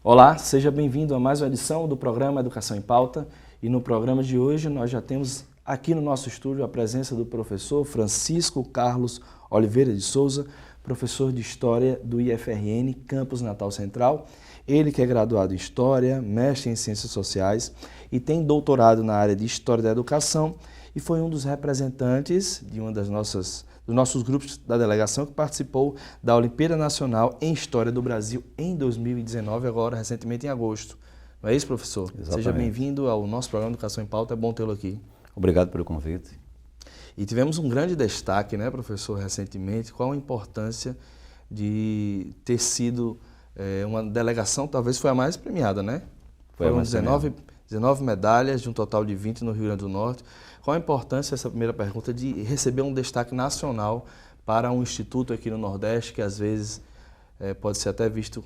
Olá, seja bem-vindo a mais uma edição do programa Educação em Pauta. E no programa de hoje nós já temos aqui no nosso estúdio a presença do professor Francisco Carlos Oliveira de Souza, professor de História do IFRN, Campus Natal Central. Ele que é graduado em História, mestre em Ciências Sociais e tem doutorado na área de História da Educação e foi um dos representantes de dos nossos grupos da delegação que participou da Olimpíada Nacional em História do Brasil em 2019, agora recentemente em agosto. Não é isso, professor? Exatamente. Seja bem-vindo ao nosso programa Educação em Pauta, é bom tê-lo aqui. Obrigado pelo convite. E tivemos um grande destaque, né, professor, recentemente, qual a importância de ter sido uma delegação, talvez foi a mais premiada, né? Foram 19 medalhas, de um total de 20 no Rio Grande do Norte. Qual a importância, essa primeira pergunta, de receber um destaque nacional para um instituto aqui no Nordeste, que às vezes pode ser até visto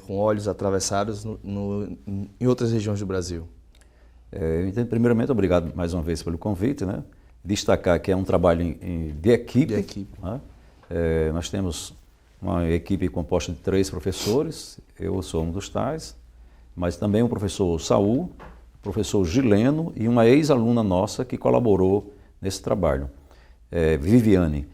com olhos atravessados em outras regiões do Brasil? Eu entendo, primeiramente, obrigado mais uma vez pelo convite, né? Destacar que é um trabalho de equipe. Né? Nós temos uma equipe composta de 3 professores, eu sou um dos tais, mas também o professor Saul, o professor Gileno e uma ex-aluna nossa que colaborou nesse trabalho, Viviane.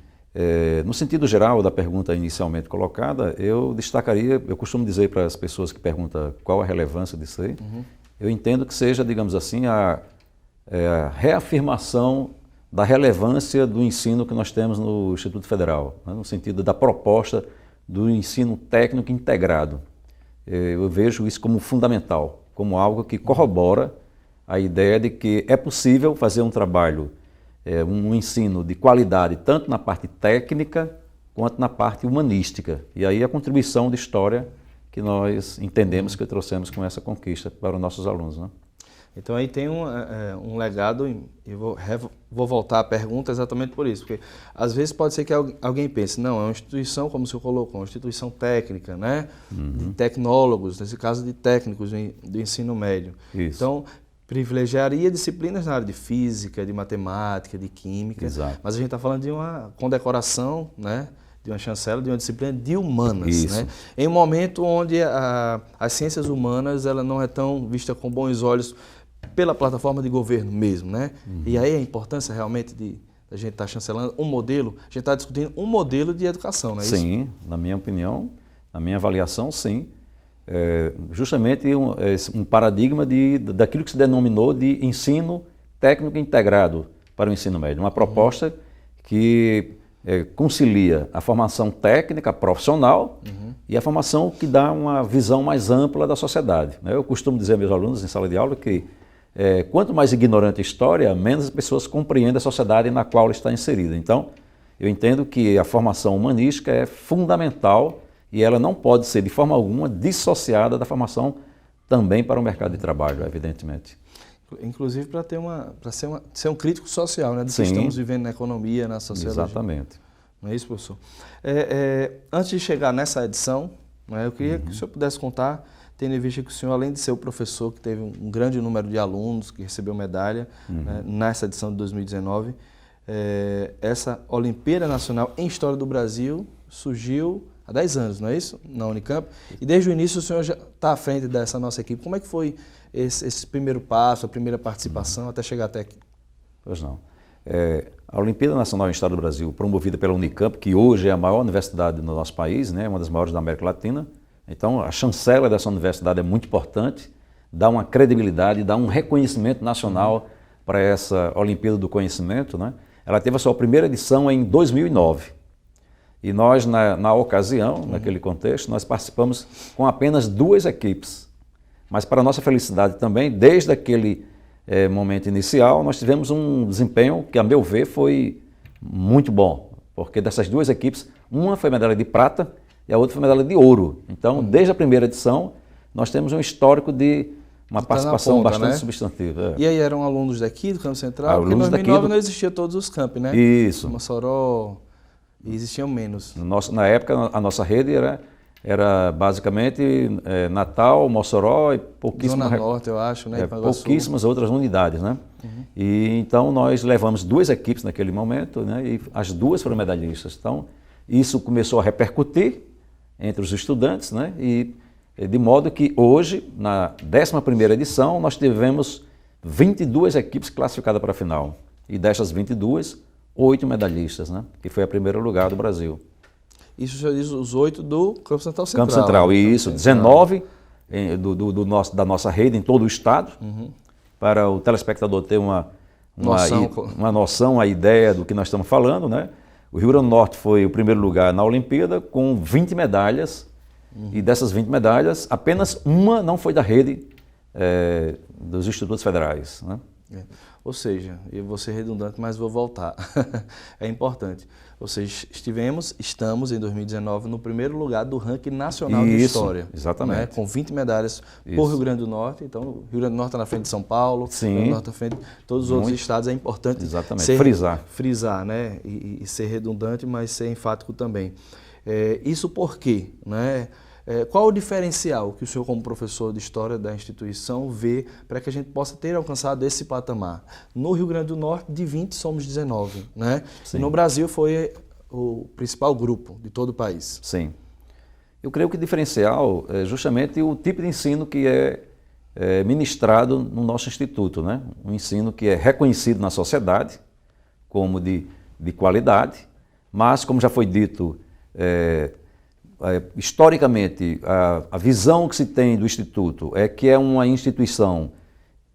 No sentido geral da pergunta inicialmente colocada, eu destacaria, eu costumo dizer para as pessoas que perguntam qual a relevância disso aí, eu entendo que seja, digamos assim, a reafirmação da relevância do ensino que nós temos no Instituto Federal, né, no sentido da proposta do ensino técnico integrado. Eu vejo isso como fundamental, como algo que corrobora a ideia de que é possível fazer um trabalho, um ensino de qualidade, tanto na parte técnica quanto na parte humanística. E aí a contribuição de história que nós entendemos que trouxemos com essa conquista para os nossos alunos, né? Então aí tem um legado, e vou voltar à pergunta exatamente por isso, porque às vezes pode ser que alguém pense, não, é uma instituição, como o senhor colocou, uma instituição técnica, né? De tecnólogos, nesse caso de técnicos do ensino médio. Isso. Então, privilegiaria disciplinas na área de física, de matemática, de química. Exato. Mas a gente está falando de uma condecoração, né? De uma chancela, de uma disciplina de humanas. Isso. Né? Em um momento onde as ciências humanas ela não é tão vista com bons olhos pela plataforma de governo mesmo, né? E aí a importância realmente de a gente estar chancelando um modelo, a gente está discutindo um modelo de educação, não é isso? Sim, na minha opinião, na minha avaliação, sim. Justamente um paradigma daquilo que se denominou de ensino técnico integrado para o ensino médio. Uma proposta que concilia a formação técnica profissional e a formação que dá uma visão mais ampla da sociedade. Eu costumo dizer aos meus alunos em sala de aula que quanto mais ignorante a história, menos as pessoas compreendem a sociedade na qual ela está inserida. Então, eu entendo que a formação humanística é fundamental e ela não pode ser, de forma alguma, dissociada da formação também para o mercado de trabalho, evidentemente. Inclusive para ser um crítico social, né, do que estamos vivendo na economia, na sociedade. Exatamente. Não é isso, professor? Antes de chegar nessa edição, né, eu queria que o senhor pudesse contar, tendo em vista que o senhor, além de ser o professor que teve um grande número de alunos que recebeu medalha né, nessa edição de 2019, essa Olimpíada Nacional em História do Brasil surgiu há 10 anos, não é isso? Na Unicamp. E desde o início o senhor já está à frente dessa nossa equipe. Como é que foi esse primeiro passo, a primeira participação até chegar até aqui? Pois não. A Olimpíada Nacional em História do Brasil, promovida pela Unicamp, que hoje é a maior universidade no nosso país, né, uma das maiores da América Latina. Então, a chancela dessa universidade é muito importante, dá uma credibilidade, dá um reconhecimento nacional para essa Olimpíada do Conhecimento, né? Ela teve a sua primeira edição em 2009. E nós, na ocasião, naquele contexto, nós participamos com apenas 2 equipes. Mas, para nossa felicidade também, desde aquele momento inicial, nós tivemos um desempenho que, a meu ver, foi muito bom. Porque dessas 2 equipes, uma foi medalha de prata e a outra foi medalha de ouro. Então, desde a primeira edição, nós temos um histórico de uma participação bastante substantiva. E aí eram alunos daqui, do Campo Central? Porque em 2009 não existia todos os campi, né? Isso. Mossoró, e existiam menos. Na época, a nossa rede era basicamente Natal, Mossoró e pouquíssimas... Zona Norte, eu acho, né? Pouquíssimas outras unidades, né? E então nós levamos 2 equipes naquele momento, né? E as 2 foram medalhistas. Então, isso começou a repercutir entre os estudantes, né? E de modo que hoje, na 11ª edição, nós tivemos 22 equipes classificadas para a final. E dessas 22, 8 medalhistas, né? Que foi a primeiro lugar do Brasil. Isso já diz os 8 do Campo Central Central. Campo Central, isso. 19 da nossa rede em todo o estado, para o telespectador ter uma noção, uma ideia do que nós estamos falando, né? O Rio Grande do Norte foi o primeiro lugar na Olimpíada com 20 medalhas, e dessas 20 medalhas, apenas uma não foi da rede dos institutos federais, né? Ou seja, eu vou ser redundante, mas vou voltar. É importante. Ou seja, estamos em 2019 no primeiro lugar do ranking nacional de história. Exatamente. Né? Com 20 medalhas por Rio Grande do Norte. Então, o Rio Grande do Norte está na frente de São Paulo, Sim. Rio Grande do Norte está na frente de todos os outros estados. É importante frisar, né? E ser redundante, mas ser enfático também. Isso por quê? Né? Qual o diferencial que o senhor, como professor de História da instituição, vê para que a gente possa ter alcançado esse patamar? No Rio Grande do Norte, de 20, somos 19. Né? E no Brasil foi o principal grupo de todo o país. Sim. Eu creio que o diferencial é justamente o tipo de ensino que é ministrado no nosso instituto, né? Um ensino que é reconhecido na sociedade como de qualidade, mas, como já foi dito, historicamente, a visão que se tem do Instituto é que é uma instituição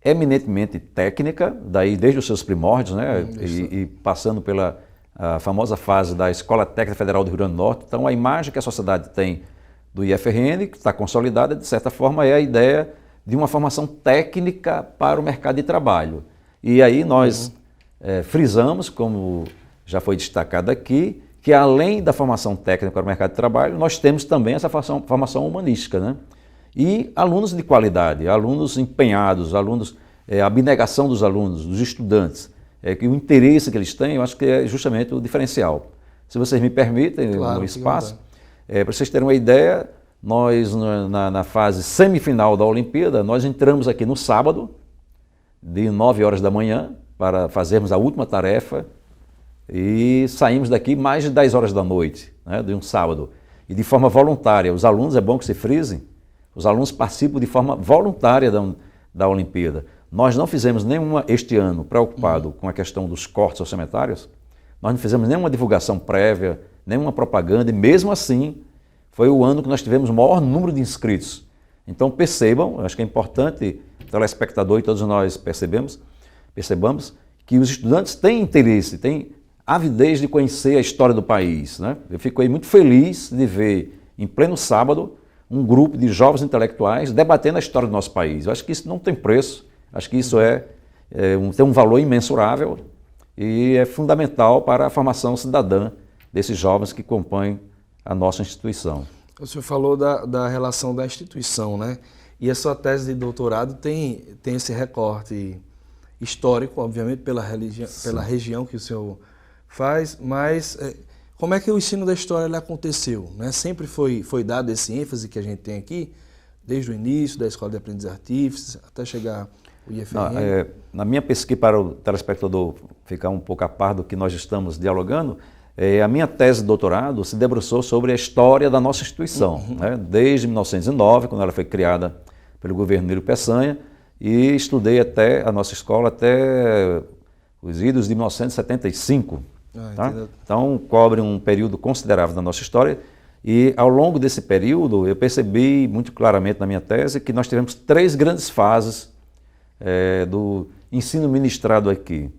eminentemente técnica, daí desde os seus primórdios, né? E passando pela famosa fase da Escola Técnica Federal do Rio Grande do Norte. Então, a imagem que a sociedade tem do IFRN, que está consolidada, de certa forma, é a ideia de uma formação técnica para o mercado de trabalho. E aí nós frisamos, como já foi destacado aqui, que além da formação técnica para o mercado de trabalho, nós temos também essa formação humanística, né? E alunos de qualidade, alunos empenhados, a abnegação dos alunos, dos estudantes, que o interesse que eles têm, eu acho que é justamente o diferencial. Se vocês me permitem, claro, no espaço, para vocês terem uma ideia, nós na fase semifinal da Olimpíada, nós entramos aqui no sábado, de 9 horas da manhã, para fazermos a última tarefa, e saímos daqui mais de 10 horas da noite, né, de um sábado. E de forma voluntária. Os alunos, é bom que se frisem, os alunos participam de forma voluntária da Olimpíada. Nós não fizemos nenhuma, este ano, preocupado com a questão dos cortes orçamentários, nós não fizemos nenhuma divulgação prévia, nenhuma propaganda, e mesmo assim, foi o ano que nós tivemos o maior número de inscritos. Então percebam, acho que é importante, o telespectador e todos nós percebamos que os estudantes têm interesse, têm avidez de conhecer a história do país, né? Eu fiquei muito feliz de ver, em pleno sábado, um grupo de jovens intelectuais debatendo a história do nosso país. Eu acho que isso não tem preço, acho que isso tem um valor imensurável e é fundamental para a formação cidadã desses jovens que compõem a nossa instituição. O senhor falou da relação da instituição, né? E a sua tese de doutorado tem esse recorte histórico, obviamente, pela região que o senhor faz, mas como é que o ensino da história aconteceu? Né? Sempre foi dado esse ênfase que a gente tem aqui, desde o início da Escola de Aprendiz Artífices até chegar o IFRN? Na minha pesquisa, para o telespectador ficar um pouco a par do que nós estamos dialogando, a minha tese de doutorado se debruçou sobre a história da nossa instituição, né? Desde 1909, quando ela foi criada pelo governo Nilo Peçanha, e estudei a nossa escola até os idos de 1975. Tá? Então, cobre um período considerável da nossa história, e ao longo desse período eu percebi muito claramente na minha tese que nós tivemos 3 grandes fases do ensino ministrado aqui.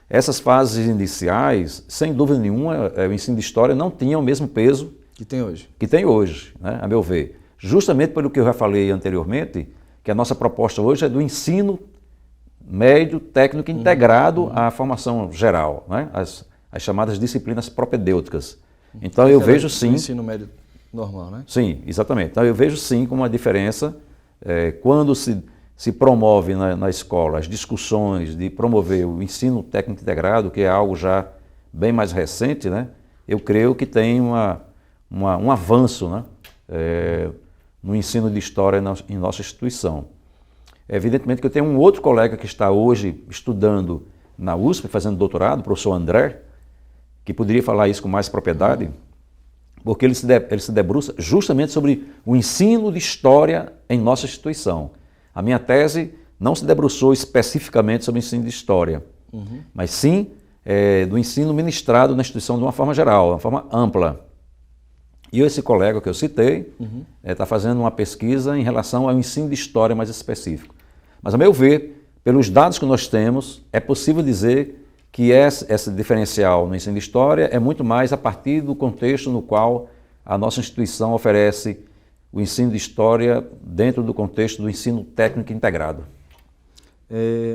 Essas fases iniciais, sem dúvida nenhuma, o ensino de história não tinha o mesmo peso que tem hoje. Que tem hoje, né, a meu ver. Justamente pelo que eu já falei anteriormente, que a nossa proposta hoje é do ensino médio, técnico integrado à formação geral, né, as chamadas disciplinas propedêuticas. Então eu vejo sim... ensino médio normal, né? Sim, exatamente. Então eu vejo sim como uma diferença quando se promove na escola as discussões de promover o ensino técnico integrado, que é algo já bem mais recente, né? Eu creio que tem um avanço, né? No ensino de história em nossa instituição. Evidentemente que eu tenho um outro colega que está hoje estudando na USP, fazendo doutorado, o professor André, que poderia falar isso com mais propriedade, porque ele se debruça justamente sobre o ensino de história em nossa instituição. A minha tese não se debruçou especificamente sobre o ensino de história, mas sim do ensino ministrado na instituição de uma forma geral, de uma forma ampla. E esse colega que eu citei está fazendo uma pesquisa em relação ao ensino de história mais específico. Mas, a meu ver, pelos dados que nós temos, é possível dizer que esse diferencial no ensino de história é muito mais a partir do contexto no qual a nossa instituição oferece o ensino de história dentro do contexto do ensino técnico integrado.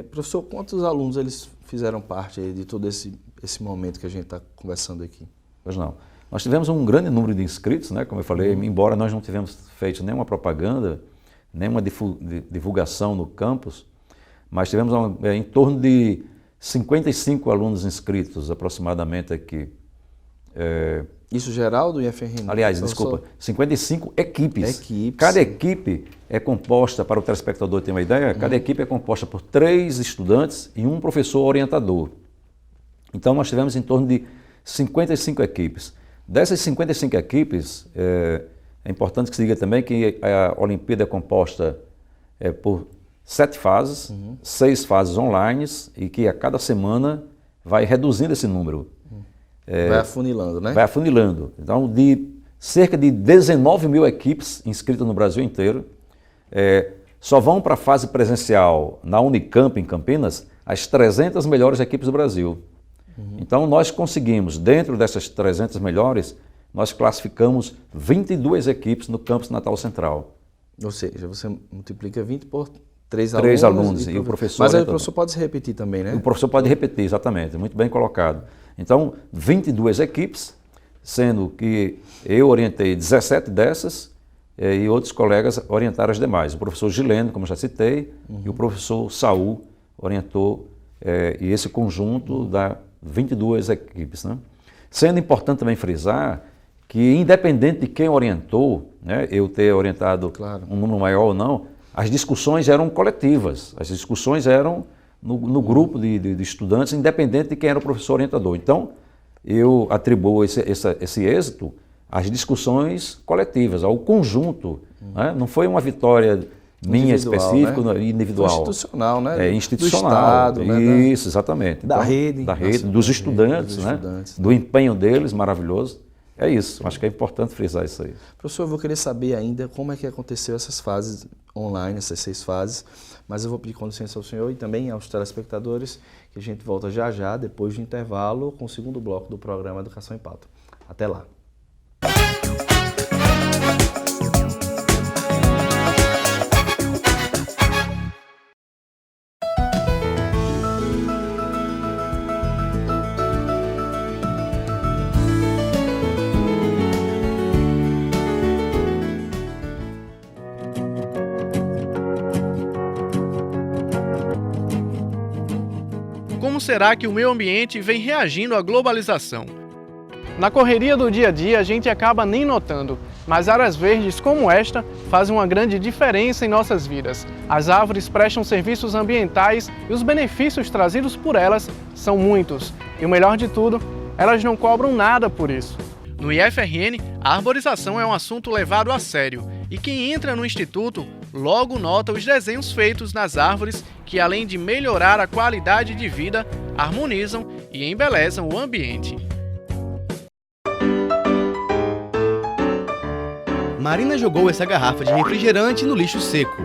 Professor, quantos alunos eles fizeram parte aí de todo esse momento que a gente está conversando aqui? Pois não. Nós tivemos um grande número de inscritos, né? Como eu falei, embora nós não tivemos feito nenhuma propaganda, nenhuma divulgação no campus, mas tivemos em torno de 55 alunos inscritos aproximadamente aqui. Isso geral do IFRN? Aliás, desculpa, 55 equipes. Cada equipe é composta, para o telespectador ter uma ideia, cada equipe é composta por 3 estudantes e um professor orientador. Então nós tivemos em torno de 55 equipes. Dessas 55 equipes, é importante que se diga também que a Olimpíada é composta por 7 fases, 6 fases online, e que a cada semana vai reduzindo esse número. Vai afunilando, né? Vai afunilando. Então, de cerca de 19 mil equipes inscritas no Brasil inteiro, só vão para a fase presencial na Unicamp, em Campinas, as 300 melhores equipes do Brasil. Então, nós conseguimos, dentro dessas 300 melhores, nós classificamos 22 equipes no campus Natal Central. Ou seja, você multiplica 20 por 3 alunos e o professor... Mas aí o professor pode se repetir também, né? O professor pode repetir, exatamente, muito bem colocado. Então, 22 equipes, sendo que eu orientei 17 dessas e outros colegas orientaram as demais. O professor Gileno, como já citei, e o professor Saul orientou e esse conjunto dá 22 equipes, né? Sendo importante também frisar que, independente de quem orientou, né, eu ter orientado um número maior ou não, as discussões eram coletivas, as discussões eram no grupo de estudantes, independente de quem era o professor orientador. Então, eu atribuo esse êxito às discussões coletivas, ao conjunto. Né? Não foi uma vitória minha específica, né? Individual. Foi institucional, né? Institucional. Do Estado, né? Isso, exatamente. Da então, rede. Da rede, dos estudantes, né? Do empenho deles, maravilhoso. É isso, acho que é importante frisar isso aí. Professor, eu vou querer saber ainda como é que aconteceu essas fases online, essas 6 fases, mas eu vou pedir com licença ao senhor e também aos telespectadores que a gente volta já já, depois do intervalo, com o segundo bloco do programa Educação em Pauta. Até lá. Como será que o meio ambiente vem reagindo à globalização? Na correria do dia a dia, a gente acaba nem notando, mas áreas verdes como esta fazem uma grande diferença em nossas vidas. As árvores prestam serviços ambientais e os benefícios trazidos por elas são muitos. E o melhor de tudo, elas não cobram nada por isso. No IFRN, a arborização é um assunto levado a sério, e quem entra no Instituto logo nota os desenhos feitos nas árvores que, além de melhorar a qualidade de vida, harmonizam e embelezam o ambiente. Marina jogou essa garrafa de refrigerante no lixo seco.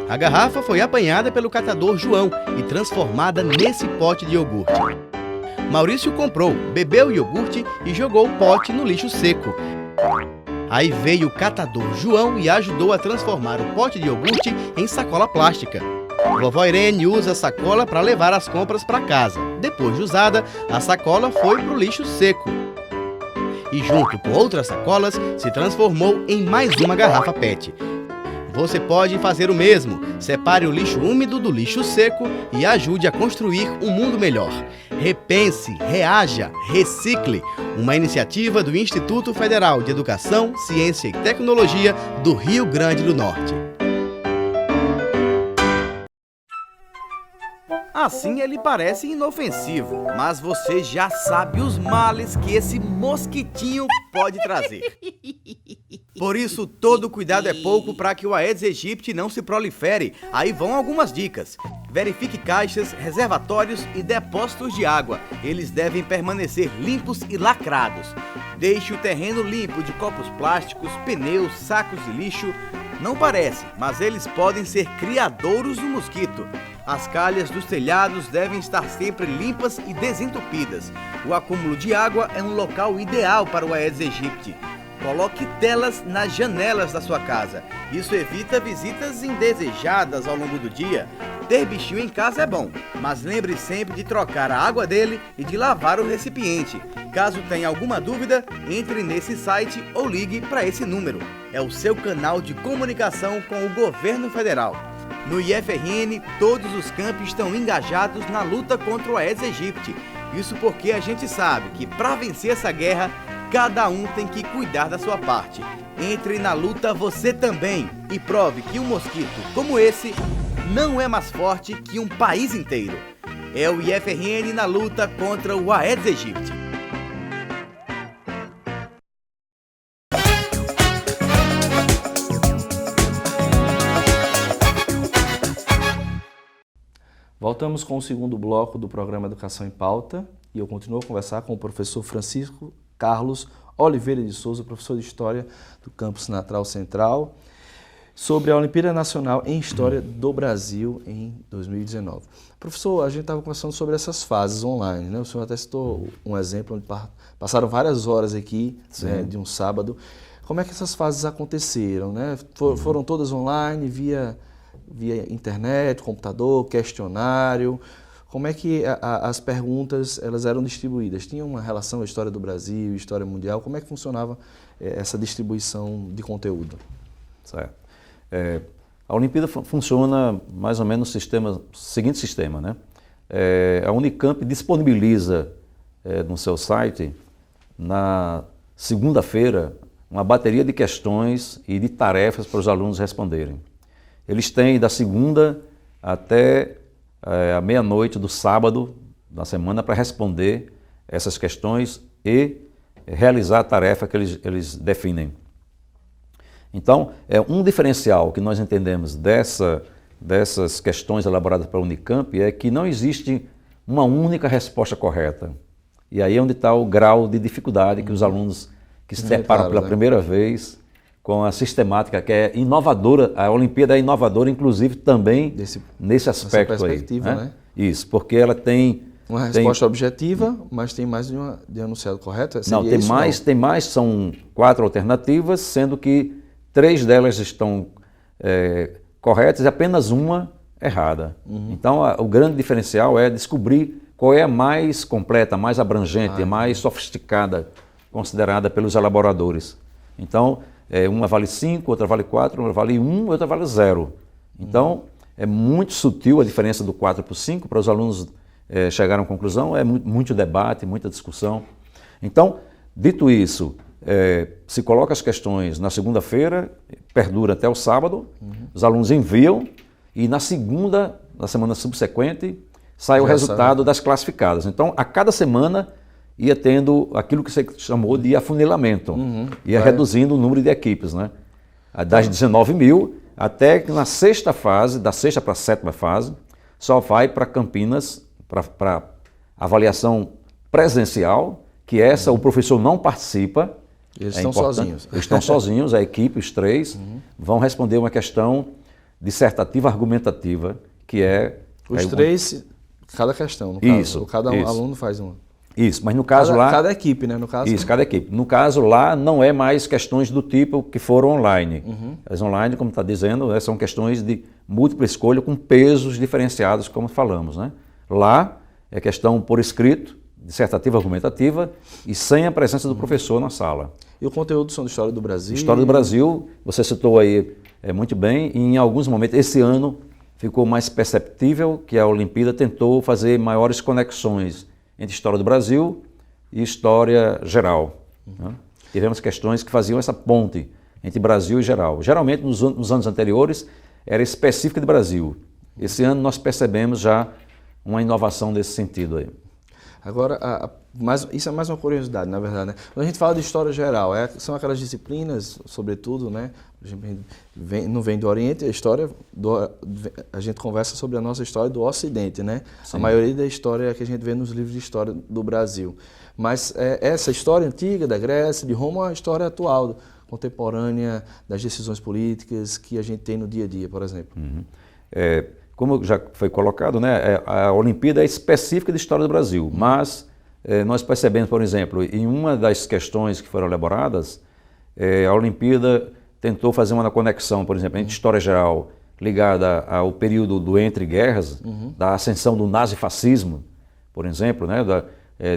A garrafa foi apanhada pelo catador João e transformada nesse pote de iogurte. Maurício comprou, bebeu o iogurte e jogou o pote no lixo seco. Aí veio o catador João e ajudou a transformar o pote de iogurte em sacola plástica. Vovó Irene usa a sacola para levar as compras para casa. Depois de usada, a sacola foi para o lixo seco. E junto com outras sacolas, se transformou em mais uma garrafa PET. Você pode fazer o mesmo. Separe o lixo úmido do lixo seco e ajude a construir um mundo melhor. Repense, reaja, recicle. Uma iniciativa do Instituto Federal de Educação, Ciência e Tecnologia do Rio Grande do Norte. A Assim ele parece inofensivo, mas você já sabe os males que esse mosquitinho pode trazer. Por isso, todo cuidado é pouco para que o Aedes aegypti não se prolifere. Aí vão algumas dicas. Verifique caixas, reservatórios e depósitos de água. Eles devem permanecer limpos e lacrados. Deixe o terreno limpo de copos plásticos, pneus, sacos de lixo. Não parece, mas eles podem ser criadouros do mosquito. As calhas dos telhados devem estar sempre limpas e desentupidas. O acúmulo de água é um local ideal para o Aedes aegypti. Coloque telas nas janelas da sua casa. Isso evita visitas indesejadas ao longo do dia. Ter bichinho em casa é bom, mas lembre sempre de trocar a água dele e de lavar o recipiente. Caso tenha alguma dúvida, entre nesse site ou ligue para esse número. É o seu canal de comunicação com o governo federal. No IFRN, todos os campos estão engajados na luta contra o Aedes aegypti. Isso porque a gente sabe que para vencer essa guerra, cada um tem que cuidar da sua parte. Entre na luta você também e prove que um mosquito como esse não é mais forte que um país inteiro. É o IFRN na luta contra o Aedes aegypti. Voltamos com o segundo bloco do programa Educação em Pauta e eu continuo a conversar com o professor Francisco Carlos Oliveira de Souza, professor de História do Campus Natural Central, sobre a Olimpíada Nacional em História do Brasil em 2019. Professor, a gente estava conversando sobre essas fases online, né? O senhor até citou um exemplo onde passaram várias horas aqui, né, de um sábado. Como é que essas fases aconteceram, né? Foram todas online, via internet, computador, questionário? Como é que as perguntas elas eram distribuídas? Tinha uma relação à história do Brasil, história mundial? Como é que funcionava essa distribuição de conteúdo? Certo. A Olimpíada funciona mais ou menos no seguinte sistema, né? A Unicamp disponibiliza no seu site, na segunda-feira, uma bateria de questões e de tarefas para os alunos responderem. Eles têm da segunda até à meia-noite do sábado da semana para responder essas questões e realizar a tarefa que eles definem. Então, um diferencial que nós entendemos dessas questões elaboradas pela Unicamp é que não existe uma única resposta correta. E aí é onde está o grau de dificuldade que os alunos que se deparam pela primeira vez com a sistemática que é inovadora, a Olimpíada é inovadora, inclusive também nesse aspecto essa perspectiva, aí. Né? Isso, porque ela tem uma resposta objetiva, mas tem mais de um enunciado correto? Não, tem mais, são 4 alternativas, sendo que 3 delas estão corretas e apenas uma errada. Então, o grande diferencial é descobrir qual é a mais completa, mais abrangente, a mais sofisticada, considerada pelos elaboradores. Então, uma vale 5, outra vale 4, outra vale 1, outra vale 0. Então, é muito sutil a diferença do 4 para o 5, para os alunos chegarem à conclusão, é muito debate, muita discussão. Então, dito isso, se coloca as questões na segunda-feira, perdura até o sábado, os alunos enviam e na segunda, na semana subsequente, sai o resultado das classificadas. Então, a cada semana ia tendo aquilo que você chamou de afunilamento, ia reduzindo o número de equipes, né? Das 19 mil até que na sexta fase, da sexta para a sétima fase, só vai para Campinas, para avaliação presencial, que essa o professor não participa. Eles estão sozinhos. Eles estão sozinhos, a equipe, os 3, vão responder uma questão dissertativa argumentativa, que é... Os 3, cada questão, no caso. Cada aluno faz uma. Isso, mas no caso lá... Cada equipe, né? No caso, isso, cada equipe. No caso lá, não é mais questões do tipo que foram online. As online, como está dizendo, são questões de múltipla escolha com pesos diferenciados, como falamos, né? Lá é questão por escrito, dissertativa argumentativa e sem a presença do professor na sala. E o conteúdo são de História do Brasil? História do Brasil, você citou aí muito bem, e em alguns momentos, esse ano, ficou mais perceptível que a Olimpíada tentou fazer maiores conexões entre História do Brasil e História geral. Né? Tivemos questões que faziam essa ponte entre Brasil e geral. Geralmente, nos anos anteriores, era específica de Brasil. Esse ano nós percebemos já uma inovação nesse sentido aí. Agora, isso é mais uma curiosidade, na verdade, né? Quando a gente fala de história geral, são aquelas disciplinas, sobretudo, né? A gente não vem do Oriente, a gente conversa sobre a nossa história do Ocidente, né? Sim. A maioria da história que a gente vê nos livros de história do Brasil. Mas essa história antiga da Grécia, de Roma, é uma história atual, contemporânea, das decisões políticas que a gente tem no dia a dia, por exemplo. Uhum. Como já foi colocado, né, a Olimpíada é específica de história do Brasil, mas nós percebemos, por exemplo, em uma das questões que foram elaboradas, a Olimpíada tentou fazer uma conexão, por exemplo, entre história geral ligada ao período do entre-guerras, da ascensão do nazifascismo, por exemplo, né,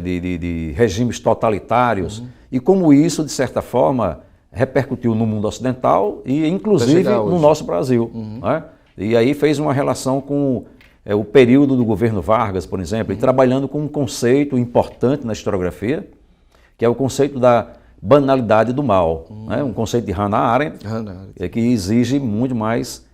de regimes totalitários, e como isso, de certa forma, repercutiu no mundo ocidental e, inclusive, no nosso Brasil. Né? E aí fez uma relação com o período do governo Vargas, por exemplo, e trabalhando com um conceito importante na historiografia, que é o conceito da banalidade do mal, né? Um conceito de Hannah Arendt, que exige muito mais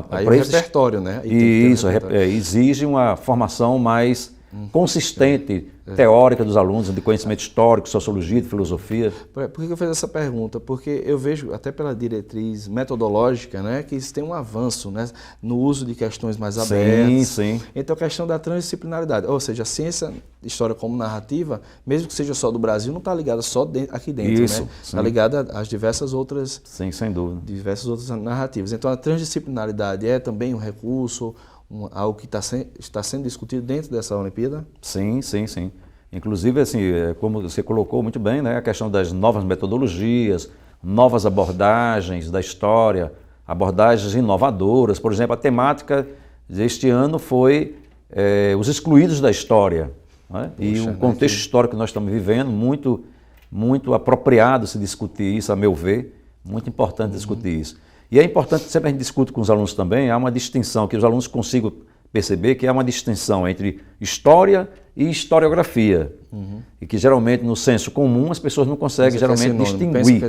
aí o repertório, né? E isso, exige uma formação mais consistente, teórica dos alunos, de conhecimento histórico, sociologia, de filosofia. Por que eu fiz essa pergunta? Porque eu vejo, até pela diretriz metodológica, né, que isso tem um avanço, né, no uso de questões mais abertas. Sim. Então, a questão da transdisciplinaridade, ou seja, a ciência, história como narrativa, mesmo que seja só do Brasil, não está ligada só aqui dentro, isso, né? Está ligada às diversas outras... Sim, sem dúvida. Diversas outras narrativas. Então, a transdisciplinaridade é também um recurso, algo que está sendo discutido dentro dessa Olimpíada? Sim. Inclusive, assim, como você colocou muito bem, né, a questão das novas metodologias, novas abordagens da história, abordagens inovadoras. Por exemplo, a temática deste ano foi os excluídos da história. Né? E o contexto histórico que nós estamos vivendo, muito apropriado se discutir isso, a meu ver, muito importante discutir isso. E é importante, sempre a gente discute com os alunos também, há uma distinção, que os alunos consigam perceber que há uma distinção entre história e historiografia. E que geralmente no senso comum as pessoas não conseguem geralmente distinguir.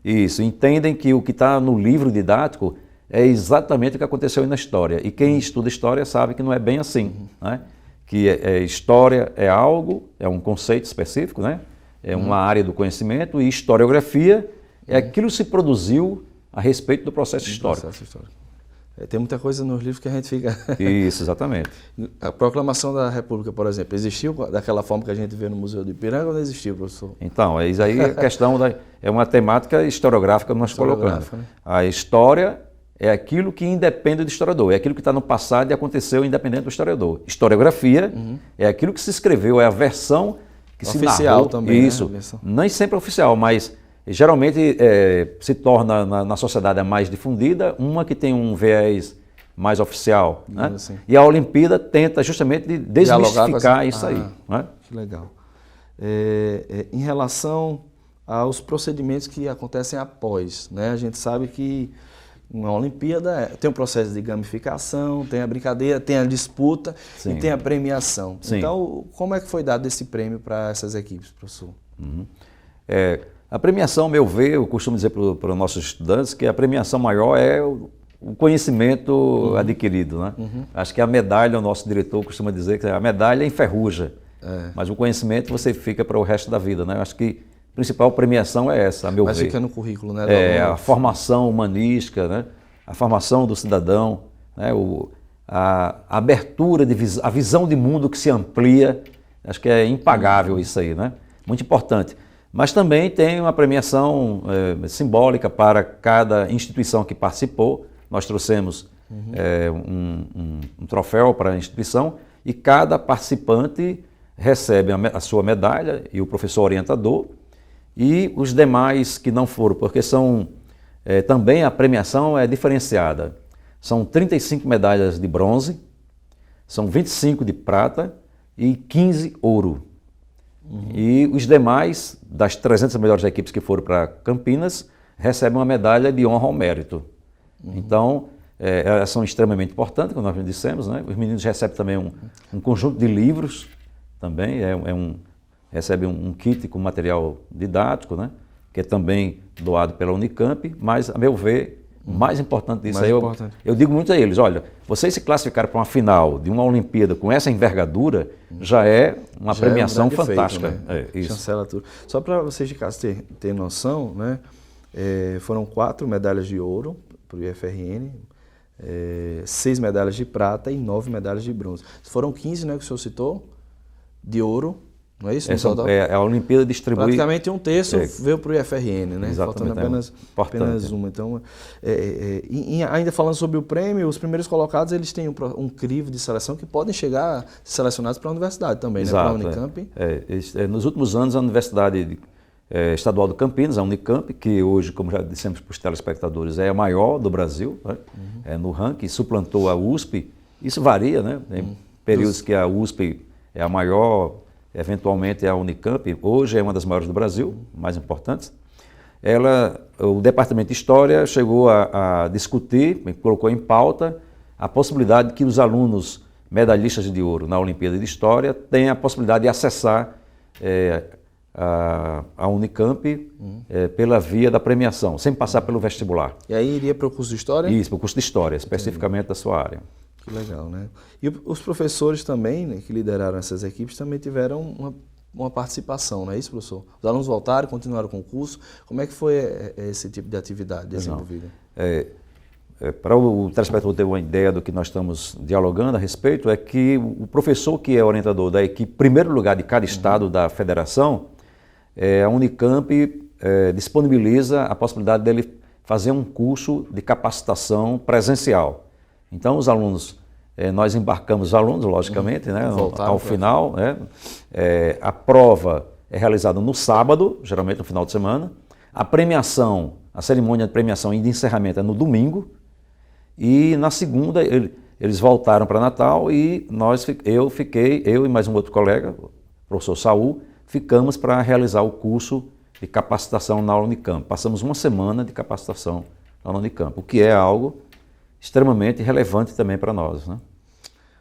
Isso, entendem que o que está no livro didático é exatamente o que aconteceu na história. E quem estuda história sabe que não é bem assim. Né? Que história é algo, é um conceito específico, né? É uma área do conhecimento, e historiografia é aquilo que se produziu a respeito do processo histórico. Tem muita coisa nos livros que a gente fica... Isso, exatamente. A proclamação da República, por exemplo, existiu daquela forma que a gente vê no Museu de Ipiranga ou não existiu, professor? Então, isso aí a questão é uma temática historiográfica que nós colocamos. Né? A história é aquilo que independe do historiador, é aquilo que está no passado e aconteceu independente do historiador. Historiografia é aquilo que se escreveu, é a versão que se narrou. Oficial também, isso, né? Nem sempre oficial, mas... Geralmente se torna na sociedade mais difundida uma que tem um viés mais oficial. Né? E a Olimpíada tenta justamente desmistificar isso aí. Né? Que legal. Em relação aos procedimentos que acontecem após, né? A gente sabe que uma Olimpíada tem um processo de gamificação, tem a brincadeira, tem a disputa e tem a premiação. Sim. Então, como é que foi dado esse prêmio para essas equipes, professor? A premiação, ao meu ver, eu costumo dizer para os nossos estudantes que a premiação maior é o conhecimento adquirido. Né? Acho que a medalha, o nosso diretor costuma dizer que a medalha enferruja, mas o conhecimento você fica para o resto da vida. Né? Acho que a principal premiação é essa, a meu ver. Mas fica no currículo, né? A formação humanística, né? A formação do cidadão, né? A abertura, a visão de mundo que se amplia, acho que é impagável isso aí, né? Muito importante. Mas também tem uma premiação simbólica para cada instituição que participou. Nós trouxemos um troféu para a instituição e cada participante recebe a sua medalha e o professor orientador e os demais que não foram, porque também a premiação é diferenciada. São 35 medalhas de bronze, são 25 de prata e 15 ouro. E os demais, das 300 melhores equipes que foram para Campinas, recebem uma medalha de honra ao mérito. Então, elas são extremamente importantes, como nós dissemos, né? Os meninos recebem também um conjunto de livros, também, recebem um kit com material didático, né? Que é também doado pela Unicamp, mas, a meu ver, O mais importante disso Mais aí, importante. eu digo muito a eles, olha, vocês se classificaram para uma final de uma Olimpíada com essa envergadura, já é uma Já é um premiação grande feito, fantástica. né? É, isso. Chancela tudo. Só para vocês de casa ter noção, né? Foram 4 medalhas de ouro para o IFRN, 6 medalhas de prata e 9 medalhas de bronze. Foram 15, né, que o senhor citou, de ouro, não é isso? A Olimpíada distribui... Praticamente um terço veio para o IFRN, né? Exatamente, Faltando apenas uma. Então, ainda falando sobre o prêmio, os primeiros colocados eles têm um crivo de seleção que podem chegar selecionados para a universidade também, né? Para a Unicamp. Nos últimos anos, a Universidade Estadual do Campinas, a Unicamp, que hoje, como já dissemos para os telespectadores, é a maior do Brasil, né? No ranking, suplantou a USP. Isso varia, né? Tem períodos que a USP é a maior, eventualmente é a Unicamp, hoje é uma das maiores do Brasil, mais importantes. O Departamento de História chegou a discutir, colocou em pauta a possibilidade de que os alunos medalhistas de ouro na Olimpíada de História tenham a possibilidade de acessar a Unicamp pela via da premiação, sem passar pelo vestibular. E aí iria para o curso de História? Isso, para o curso de História, especificamente da sua área. Que legal, né? E os professores também, né, que lideraram essas equipes, também tiveram uma participação, não é isso, professor? Os alunos voltaram, continuaram com o curso. Como é que foi esse tipo de atividade desenvolvida? Para o telespectador ter uma ideia do que nós estamos dialogando a respeito, é que o professor que é orientador da equipe, primeiro lugar de cada estado da federação, a Unicamp disponibiliza a possibilidade dele fazer um curso de capacitação presencial. Então, os alunos, nós embarcamos os alunos, logicamente, né, ao final. A prova é realizada no sábado, geralmente no final de semana. A cerimônia de premiação e de encerramento é no domingo. E na segunda, eles voltaram para Natal e eu e mais um outro colega, o professor Saul, ficamos para realizar o curso de capacitação na Unicamp. Passamos uma semana de capacitação na Unicamp, o que é algo extremamente relevante também para nós, né?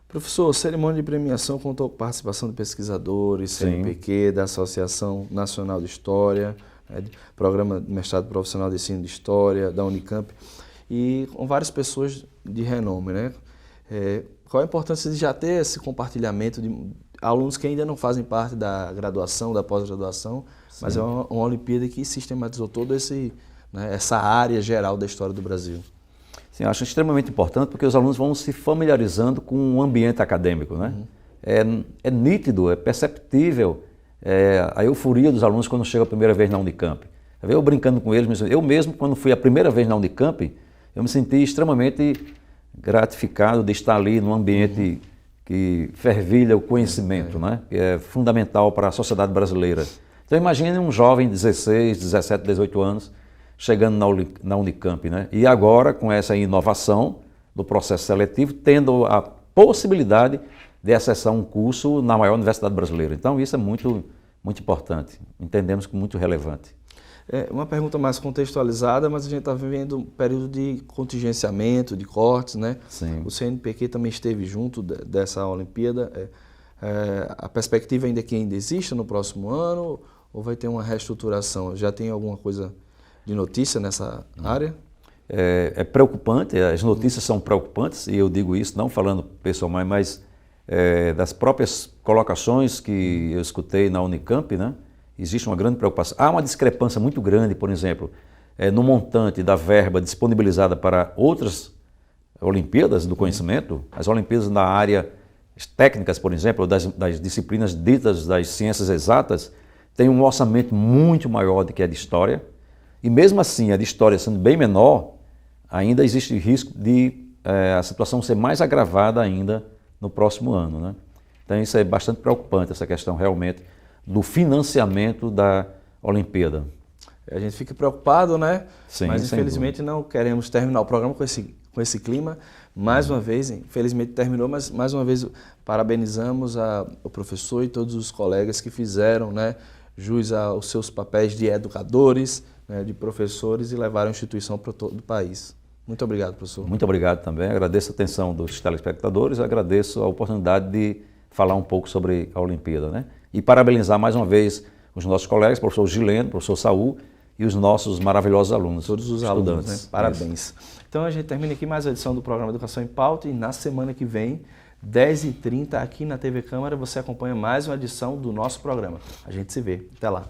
Professor, cerimônia de premiação contou com participação de pesquisadores, CNPq, da Associação Nacional de História, Programa de Mestrado Profissional de Ensino de História, da Unicamp, e com várias pessoas de renome, né? Qual a importância de já ter esse compartilhamento de alunos que ainda não fazem parte da graduação, da pós-graduação, mas é uma Olimpíada que sistematizou toda essa área geral da história do Brasil? Sim, acho extremamente importante porque os alunos vão se familiarizando com o ambiente acadêmico, né? É nítido, é perceptível a euforia dos alunos quando chegam a primeira vez na Unicamp. Eu brincando com eles, eu mesmo, quando fui a primeira vez na Unicamp, eu me senti extremamente gratificado de estar ali num ambiente que fervilha o conhecimento, né? Que é fundamental para a sociedade brasileira. Então imagine um jovem de 16, 17, 18 anos chegando na Unicamp, né? E agora, com essa inovação do processo seletivo, tendo a possibilidade de acessar um curso na maior universidade brasileira. Então isso é muito, muito importante, entendemos que muito relevante. Uma pergunta mais contextualizada, mas a gente está vivendo um período de contingenciamento, de cortes, né? Sim. O CNPq também esteve junto dessa Olimpíada. A perspectiva ainda é que ainda exista no próximo ano ou vai ter uma reestruturação? Já tem alguma coisa de notícia nessa área? É preocupante, as notícias são preocupantes, e eu digo isso não falando pessoalmente, mas das próprias colocações que eu escutei na Unicamp, né? Existe uma grande preocupação. Há uma discrepância muito grande, por exemplo, no montante da verba disponibilizada para outras Olimpíadas do conhecimento, as Olimpíadas na área técnicas, por exemplo, das disciplinas ditas das ciências exatas, têm um orçamento muito maior do que a de História. E mesmo assim, a de História sendo bem menor, ainda existe risco de a situação ser mais agravada ainda no próximo ano, né? Então isso é bastante preocupante, essa questão realmente do financiamento da Olimpíada. A gente fica preocupado, né? Sim, mas infelizmente não queremos terminar o programa com esse clima. Mais uma vez, infelizmente terminou, mas mais uma vez parabenizamos o professor e todos os colegas que fizeram, né, jus aos seus papéis de educadores, né, de professores e levaram a instituição para todo o país. Muito obrigado, professor. Muito obrigado também. Agradeço a atenção dos telespectadores, agradeço a oportunidade de falar um pouco sobre a Olimpíada, né? E parabenizar mais uma vez os nossos colegas, professor Gileno, professor Saul, e os nossos maravilhosos alunos. Todos os estudantes. alunos, né? Parabéns. Então a gente termina aqui mais uma edição do programa Educação em Pauta e na semana que vem, 10h30, aqui na TV Câmara, você acompanha mais uma edição do nosso programa. A gente se vê. Até lá.